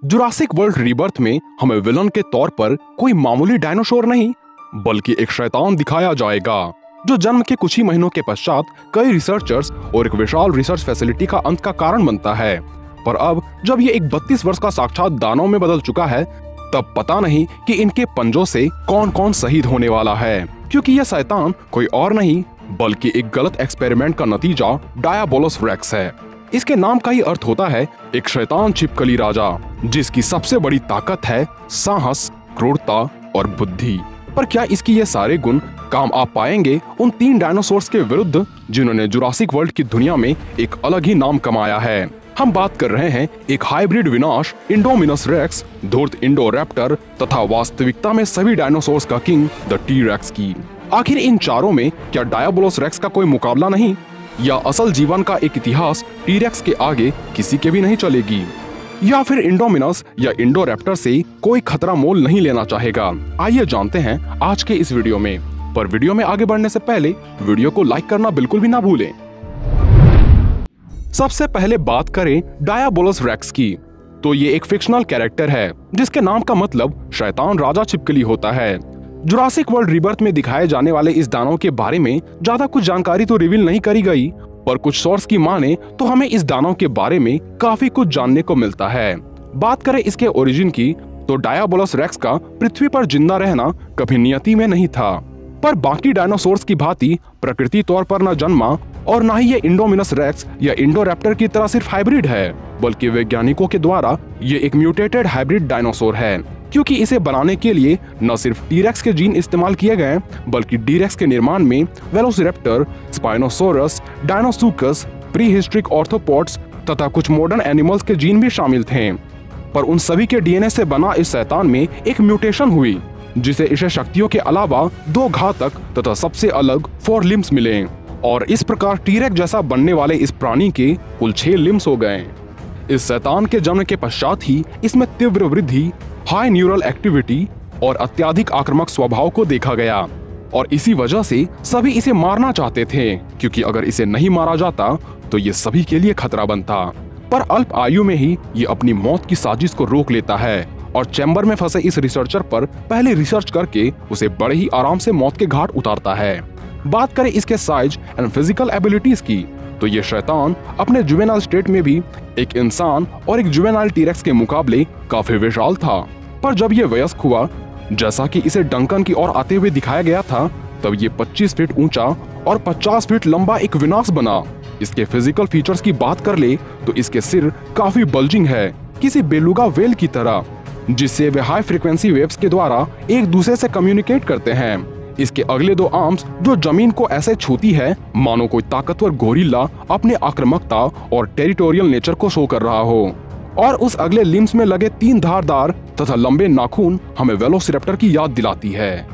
Jurassic world rebirth में हमें villain के तौर पर कोई मामूली डायनासोर नहीं बल्कि एक शैतान दिखाया जाएगा जो जन्म के कुछ ही महीनों के पश्चात कई रिसर्चर्स और एक विशाल रिसर्च फैसिलिटी का अंत का कारण बनता है। पर अब जब ये एक 32 वर्ष का साक्षात दानव में बदल चुका है, तब पता नहीं कि इनके पंजों से कौन कौन शहीद होने वाला है, क्योंकि यह शैतान कोई और नहीं बल्कि एक गलत एक्सपेरिमेंट का नतीजा डायाबोलस रेक्स है। इसके नाम का ही अर्थ होता है एक शैतान छिपकली राजा, जिसकी सबसे बड़ी ताकत है साहस, क्रूरता और बुद्धि। पर क्या इसकी ये सारे गुण काम आ पाएंगे उन 3 डायनासोर्स के विरुद्ध जिन्होंने जुरासिक वर्ल्ड की दुनिया में एक अलग ही नाम कमाया है? हम बात कर रहे हैं एक हाइब्रिड विनाश इंडोमिनस रेक्स, धूर्त इंडोरैप्टर तथा वास्तविकता में सभी डायनासोर्स का किंग द टी-रेक्स की। आखिर इन चारों में क्या डायाबोलस रेक्स का कोई मुकाबला नहीं, या असल जीवन का एक इतिहास टी-रेक्स के आगे किसी के भी नहीं चलेगी, या फिर इंडोमिनस या इंडोरैप्टर से कोई खतरा मोल नहीं लेना चाहेगा? आइए जानते हैं आज के इस वीडियो में। पर वीडियो में आगे बढ़ने से पहले वीडियो को लाइक करना बिल्कुल भी ना भूलें। सबसे पहले बात करें डायाबोलस रेक्स की, तो ये एक फिक्शनल कैरेक्टर है जिसके नाम का मतलब शैतान राजा छिपकली होता है। जुरासिक वर्ल्ड रीबर्थ में दिखाए जाने वाले इस दानव के बारे में ज्यादा कुछ जानकारी तो रिवील नहीं करी गई, पर कुछ सोर्स की माने तो हमें इस दानव के बारे में काफी कुछ जानने को मिलता है। बात करें इसके ओरिजिन की, तो डायाबोलस रेक्स का पृथ्वी पर जिंदा रहना कभी नियति में नहीं था, पर बाकी डायनासोर्स की भांति प्रकृति तौर पर न जन्मा और न ही ये इंडोमिनस रेक्स या इंडोरैप्टर की तरह सिर्फ हाइब्रिड है, बल्कि वैज्ञानिकों के द्वारा ये एक म्यूटेटेड हाइब्रिड डायनासोर है, क्योंकि इसे बनाने के लिए न सिर्फ टी-रेक्स के जीन इस्तेमाल किए गए बल्कि डी-रेक्स के निर्माण में वेलोसिरैप्टर, स्पाइनोसोरस, डायनोसुकस, प्रीहिस्टोरिक ऑर्थ्रोपॉड्स तथा कुछ मॉडर्न एनिमल्स के जीन भी शामिल थे। पर उन सभी के डीएनए से बना इस शैतान में एक म्यूटेशन हुई, जिसे इसे शक्तियों के अलावा 2 घातक तथा सबसे अलग 4 लिम्स मिले, और इस प्रकार टी-रेक्स जैसा बनने वाले इस प्राणी के कुल 6 लिम्स हो गए। इस शैतान के जन्म के पश्चात ही इसमें तीव्र वृद्धि, हाई न्यूरल एक्टिविटी और अत्यधिक आक्रामक स्वभाव को देखा गया, और इसी वजह से सभी इसे मारना चाहते थे, क्योंकि अगर इसे नहीं मारा जाता तो ये सभी के लिए खतरा बनता। पर अल्प आयु में ही ये अपनी मौत की साजिश को रोक लेता है और चैम्बर में फंसे इस रिसर्चर पर पहले रिसर्च करके उसे बड़े ही आराम से मौत के घाट उतारता है। बात करें इसके साइज एंड फिजिकल एबिलिटीज की, तो ये शैतान अपने जुवेनाइल स्टेट में भी एक इंसान और एक जुवेनाइल टी-रेक्स के मुकाबले काफी विशाल था। पर जब ये वयस्क हुआ, जैसा कि इसे डंकन की ओर आते हुए दिखाया गया था, तब ये 25 फीट ऊंचा और 50 फीट लंबा एक विनाश बना। इसके फिजिकल फीचर्स की बात कर ले तो इसके सिर काफी बल्जिंग है, किसी बेलुगा वेल की तरह, जिससे वे हाई फ्रीक्वेंसी वेव्स के द्वारा एक दूसरे से कम्युनिकेट करते हैं। इसके अगले 2 आर्म्स जो जमीन को ऐसे छूती है मानो कोई ताकतवर गोरिल्ला अपने आक्रामकता और टेरिटोरियल नेचर को शो कर रहा हो, और उस अगले लिम्स में लगे 3 धारदार तथा लंबे नाखून हमें वेलोसिरैप्टर की याद दिलाती है।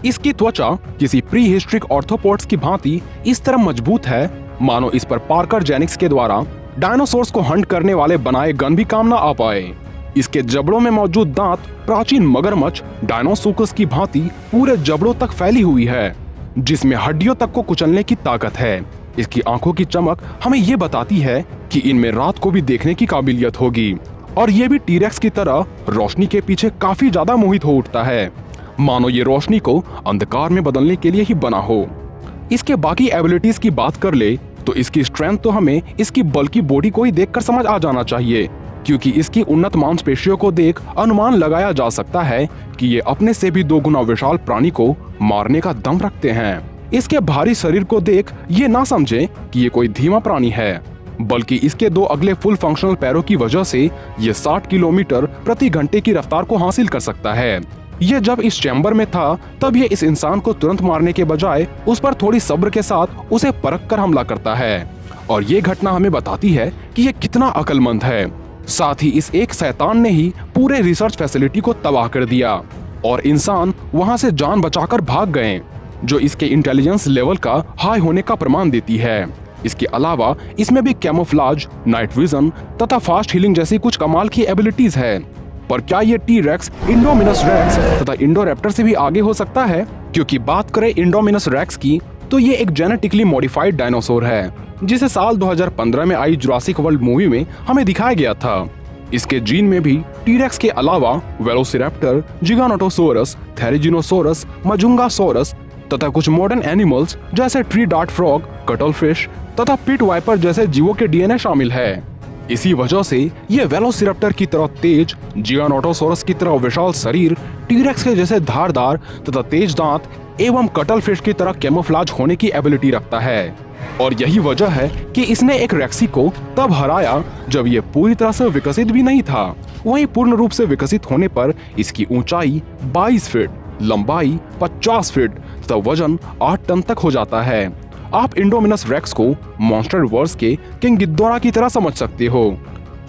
इसकी त्वचा किसी प्री हिस्ट्रिक ऑर्थ्रोपॉड्स की भांति इस तरह मजबूत है मानो इस पर पार्कर जेनिक्स के द्वारा डायनासोर्स को हंट करने वाले बनाए गन भी काम न आ पाए। इसके जबड़ों में मौजूद दांत प्राचीन मगरमच्छ डायनोसुकस की भांति पूरे जबड़ों तक फैली हुई है, जिसमें हड्डियों तक को कुचलने की ताकत है। इसकी आंखों की चमक हमें ये बताती है कि इनमें रात को भी देखने की काबिलियत होगी, और ये भी टी-रेक्स की तरह रोशनी के पीछे काफी ज्यादा मोहित हो उठता है, मानो ये रोशनी को अंधकार में बदलने के लिए ही बना हो। इसके बाकी एबिलिटीज की बात कर ले तो इसकी स्ट्रेंथ तो हमें इसकी बल्कि बॉडी को ही देखकर समझ आ जाना चाहिए, क्योंकि इसकी उन्नत मांसपेशियों को देख अनुमान लगाया जा सकता है कि ये अपने से भी 2 गुना विशाल प्राणी को मारने का दम रखते हैं। इसके भारी शरीर को देख ये ना समझें कि ये कोई धीमा प्राणी है, बल्कि इसके 2 अगले फुल फंक्शनल पैरों की वजह से ये 60 किलोमीटर प्रति घंटे की रफ्तार को हासिल कर सकता है। ये जब इस चैम्बर में था तब ये इस इंसान को तुरंत मारने के बजाय उस पर थोड़ी सब्र के साथ उसे परख कर हमला करता है, और ये घटना हमें बताती है कि ये कितना अक्लमंद है। साथ ही इस एक शैतान ने ही पूरे रिसर्च फैसिलिटी को तबाह कर दिया, और इंसान वहां से जान बचाकर भाग गए, जो इसके इंटेलिजेंस लेवल का हाई होने का प्रमाण देती है। इसके अलावा इसमें भी कैमोफ्लाज, नाइट विजन तथा फास्ट हीलिंग जैसी कुछ कमाल की एबिलिटीज है। पर क्या ये टी-रेक्स इंडोमिनस रेक्स तथा इंडोरैप्टर से भी आगे हो सकता है? क्योंकि बात करें इंडोमिनस रेक्स की, तो ये एक जेनेटिकली मॉडिफाइड डायनासोर है, जिसे साल 2015 में आई जुरासिक वर्ल्ड मूवी में हमें दिखाया गया था। इसके जीन में भी टीरेक्स के अलावा वेलोसिरैप्टर, जिगानोटोसोरस, थेरिजिनोसोरस, मजुंगासोरस तथा कुछ मॉडर्न एनिमल्स जैसे ट्री डार्ट फ्रॉग, कटलफिश तथा पिट वाइपर जैसे जीवों के डीएनए शामिल है। इसी वजह से ये वेलोसिरैप्टर की तरह तेज, जिगानोटोसोरस की तरह विशाल शरीर, टीरेक्स के जैसे धारदार तथा तेज दांत एवं कटलफिश की तरह कैमोफ्लेज होने की एबिलिटी रखता है। और यही वजह है कि इसने एक रेक्सी को तब हराया जब ये पूरी तरह से विकसित भी नहीं था। वहीं पूर्ण रूप से विकसित होने पर इसकी ऊंचाई 22 फीट, लंबाई 50 फीट तथा वजन 8 टन तक हो जाता है। आप इंडोमिनस रेक्स को मॉन्स्टर वर्स के किंग गिद्दोरा की तरह समझ सकते हो,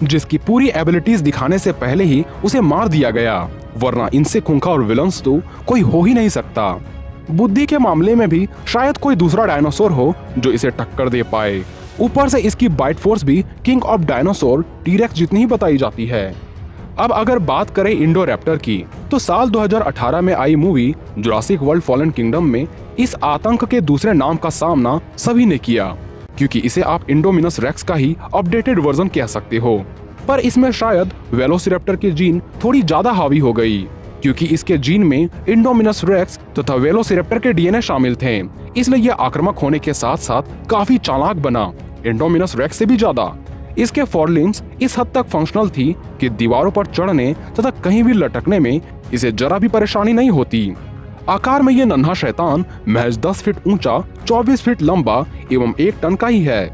जिसकी पूरी एबिलिटीज दिखाने से पहले ही उसे मार दिया गया, वरना इनसे खूंखार विलन्स तो कोई हो ही नहीं सकता। बुद्धि के मामले में भी शायद कोई दूसरा डायनासोर हो जो इसे टक्कर दे पाए। ऊपर से इसकी बाइट फोर्स भी किंग ऑफ डायनासोर टीरेक्स जितनी ही बताई जाती है। अब अगर बात करें इंडोरैप्टर की, तो साल 2018 में आई movie Jurassic World Fallen Kingdom में इस आतंक के दूसरे नाम का सामना सभी ने किया, क्योंकि इसे आप इंडोमिनस रेक्स का ही अपडेटेड वर्जन कह सकते हो। पर इसमें शायद वेलोसिरैप्टर की जीन थोड़ी ज्यादा हावी हो गई, क्योंकि इसके जीन में इंडोमिनस रेक्स तथा वेलोसिरैप्टर के डीएनए शामिल थे, इसलिए यह आक्रामक होने के साथ साथ काफी चालाक बना, इंडोमिनस रेक्स से भी ज्यादा। इसके फोरलिम्स इस हद तक फंक्शनल थी कि दीवारों पर चढ़ने तथा कहीं भी लटकने में इसे जरा भी परेशानी नहीं होती। आकार में ये नन्हा शैतान महज 10 फीट ऊंचा, 24 फीट लंबा एवं 1 टन का ही है,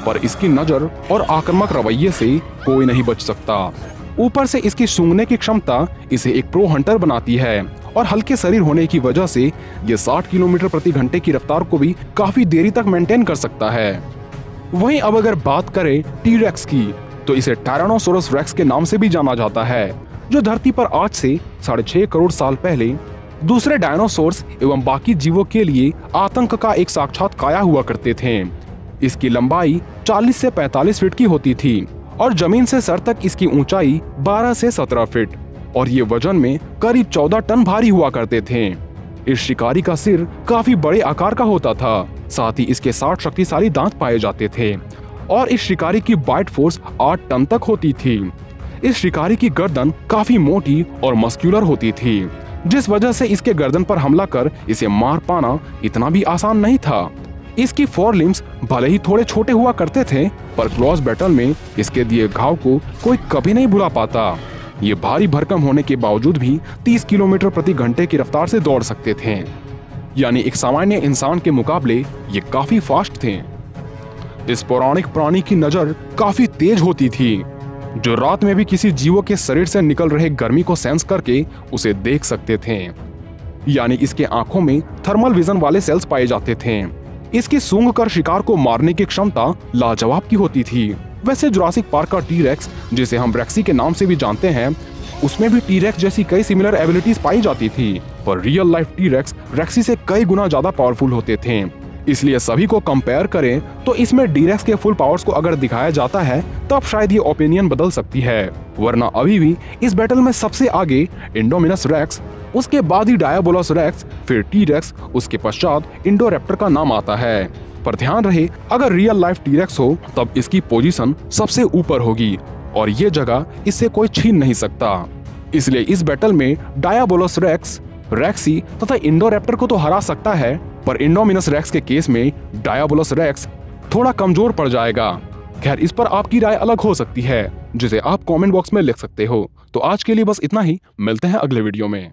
पर इसकी नजर और आक्रामक रवैये से कोई नहीं बच सकता। ऊपर से इसकी सूंघने की क्षमता इसे एक प्रो हंटर बनाती है, और हल्के शरीर होने की वजह से ये 60 किलोमीटर प्रति घंटे की रफ्तार को भी काफी देरी तक मेंटेन कर सकता है। वहीं अब अगर बात करें टीरेक्स की, तो इसे टायरानोसोरस रेक्स के नाम से भी जाना जाता है, जो धरती पर आज से 6.5 करोड़ साल पहले दूसरे डायनासोर्स एवं बाकी जीवों के लिए आतंक का एक साक्षात काया हुआ करते थे। इसकी लंबाई 40 से 45 फीट की होती थी और जमीन से सर तक इसकी ऊंचाई 12 से 17 फीट, और ये वजन में करीब 14 टन भारी हुआ करते थे। इस शिकारी का सिर काफी बड़े आकार का होता था, साथ ही इसके 60 शक्तिशाली दांत पाए जाते थे, और इस शिकारी की बाइट फोर्स 8 टन तक होती थी। इस शिकारी की गर्दन काफी मोटी और मस्क्यूलर होती थी, जिस वजह से इसके गर्दन पर हमला कर इसे मार पाना इतना भी आसान नहीं था। इसकी फोरलिम्स भले ही थोड़े छोटे हुआ करते थे, पर क्लॉज बैटल में इसके दिए घाव को कोई कभी नहीं भुला पाता। ये भारी भरकम होने के बावजूद भी 30 किलोमीटर प्रति घंटे की रफ्तार से दौड़ सकते थे, यानी एक सामान्य इंसान के मुकाबले ये काफी फास्ट थे। इस पौराणिक प्राणी की नजर काफी तेज होती थी, जो रात में भी किसी जीव के शरीर से निकल रहे गर्मी को सेंस करके उसे देख सकते थे, यानी इसके आंखों में थर्मल विजन वाले सेल्स पाए जाते थे। इसकी सूंघ कर शिकार को मारने की क्षमता लाजवाब की होती थी। वैसे जुरासिक पार्क का टीरेक्स, जिसे हम रेक्सी के नाम से भी जानते हैं, उसमें भी टीरेक्स जैसी कई सिमिलर एबिलिटीज पाई जाती थी, पर रियल लाइफ टीरेक्स रेक्सी से कई गुना ज्यादा पावरफुल होते थे। इसलिए सभी को कंपेयर करें तो इसमें डीरेक्स के फुल पावर्स को अगर दिखाया जाता है तो अब शायद ये ओपिनियन बदल सकती है, वरना अभी भी इस बैटल में सबसे आगे इंडोमिनस रेक्स, उसके बाद ही डायाबोलस रेक्स, फिर टीरेक्स, उसके पश्चात इंडोरैप्टर का नाम आता है। पर ध्यान रहे, अगर रियल लाइफ टीरेक्स हो तब इसकी पोजीशन सबसे ऊपर होगी और ये जगह इससे कोई छीन नहीं सकता। इसलिए इस बैटल में डायाबोलस रेक्स, रेक्सी तथा इंडोरैप्टर को तो हरा सकता है, पर इंडोमिनस रेक्स के केस में डायाबोलस रेक्स थोड़ा कमजोर पड़ जाएगा। खैर, इस पर आपकी राय अलग हो सकती है, जिसे आप कमेंट बॉक्स में लिख सकते हो। तो आज के लिए बस इतना ही, मिलते हैं अगले वीडियो में।